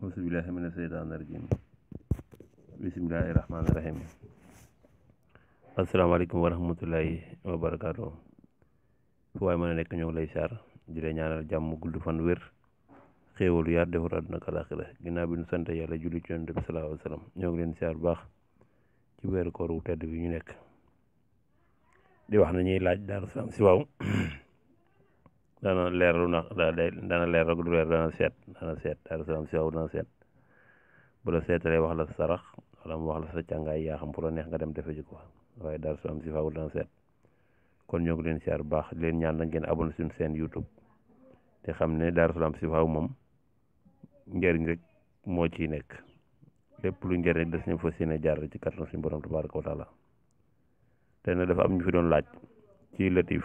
auzubillahi mina seytaani rajim bismillahi rahmaani rahim asalaamaaleykum wa rahmatullahi wa barakaatu fu waay mën a nekk ñoo ngi lay saar di la ñaanal jàmm gudd fan wér xéewalu yaar defar àdduna ak àllaaxira ginnaaw bi nu sant yàlla julli ci yonent bi sallallahu alayhi wa sallam ñoo ngi leen saar bu baax ci weeru koor wu tedd bi ñu nekk di wax na ñuy laaj Daaru Salaam si waaw dana leeralu na dana leer rek du leer dana seet Daaru Salaam si waaw dana seet bu la seetalee wax la sa sarax wala mu wax la sa càngaay yaa xam fu la neex nga dem defe ji ko waaye Daaru Salaam si waaw dana seet kon ñoo ngi leen siyaar bu baax di leen ñaan na ngeen abonné suñu seen YouTube te xam ne Daaru Salaam si waaw moom njëriñ rek moo ciy nekk lépp lu njëriñ des ñu fas yéene jaar ci kàttan suñu borom tabaaraka wa taala te nag dafa am ñu fi doon laaj ci Latif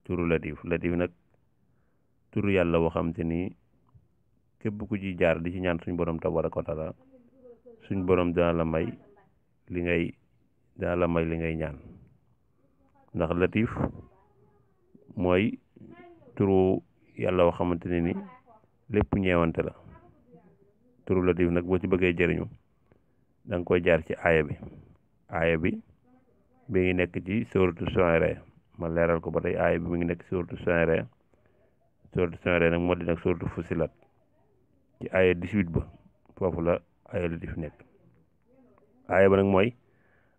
turu Latif nag turu yàlla woo xam te ni képp ku ci jaar di ci ñaan suñu borom tabaaraka wa taala suñu borom dana la may li ngay ñaan ndax Latif mooy turu yàlla woo xamante ne ni lépp ñeewante la turu Latif nag boo ci bëggee jëriñu da nga koy jaar ci aaya bi mi ngi nekk ci sourate Shu'ara ma leeral ko ba tey aaya bi mi ngi nekk sourate Shu'ara nag moo di nag sourate Fussilat ci aaya 18 ba foofu la aaya Latif nekk aaya ba nag mooy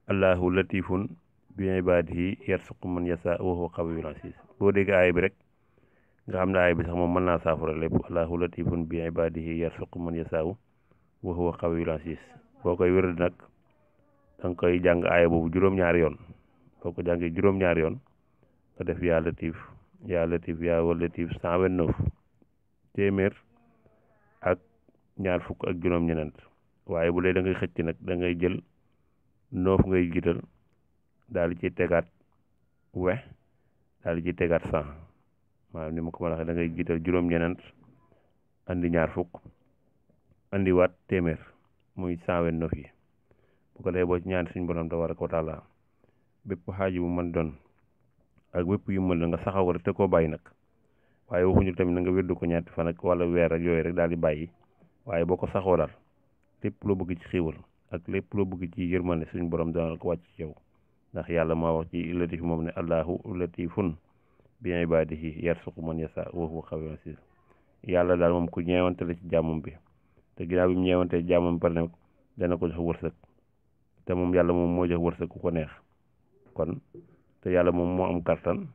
allahu latifun bi ibaadihi yarzuqu man yashaa wa huwa qawiyyun aziz boo dégg aaya bi rek nga xam ne aaya bi sax moom mën naa saafara lépp allahu latifun bi ibaadihi yarzuqu man yashaa wa huwa qawiyyun aziz boo koy wér nag danga koy jàng aaya boobu juróom-ñaari yoon boo ko jàngee juróom-ñaari yoon nga def yaa latif yaa latif 129 téeméer ak ñaar fukk ak juróom-ñeent waaye bu dee da ngay xëcc nag da ngay jël 9 ngay jiital daal di ci tegaat daal di ci tegaat 100 maanaam ni ma ko mën a waxee da ngay jiital juróom-ñeent andi ñaar fukk andi waat téeméer muy 129 yi bu ko defee boo ci ñaan suñu borom tabaaraka wa taala bépp xaaji bu mën doon ak bépp yu mën nga saxaw rek te koo bàyyi nag waaye waxuñu tamit na nga wérdu ko ñaati fan ak wala weer ak yooyu rek daal di bàyyi waaye boo ko saxoo daal lépp loo bëgg ci xiiwal ak lépp loo bëgg ci yërmande suñu borom dana ko wàcc ci yow ndax yàlla maa wax ci Latif moom ne allahu latifun bi ibaadihi yarzuqu man yashaa wa huwa qawiyyun aziz yàlla daal moom ku ñeewante la ci jàmmam bi te ginnaaw bi mu ñeewante jàmmam bi pare nag dana ko jox wërsëg te moom yàlla moom moo jox wërsëg ku ko neex kon te yàlla moom moo am kattan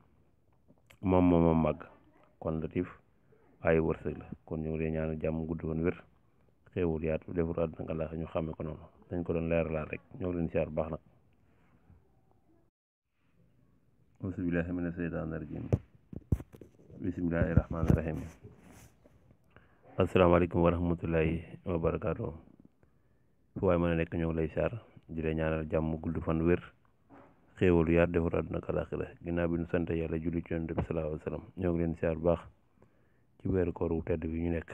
moom màgg kon Latif ay wërsëg la kon ñu ngi leen ñaanal jàmm gudd woon wér xéewul yaatu defar àdduna nga laax ñu xàmme ko noonu dañ ko doon leeralaat rek ñoo ngi leen siyaar baax nag auzubillahi mina seytaani rajim bismillahi rahmaani rahim asalaamaaleykum wa rahmatullahi wa barakaatu fu waay mën a nekk ñoo ngi lay saar di la ñaanal jàmm gudd fan wér xéewalu yaar defar àdduna ak àllaaxira ginnaaw bi nu sant yàlla julli ci yonent bi sallallahu alayhi wa sallam ñoo ngi leen saar bu baax ci weeru koor wu tedd bi ñu nekk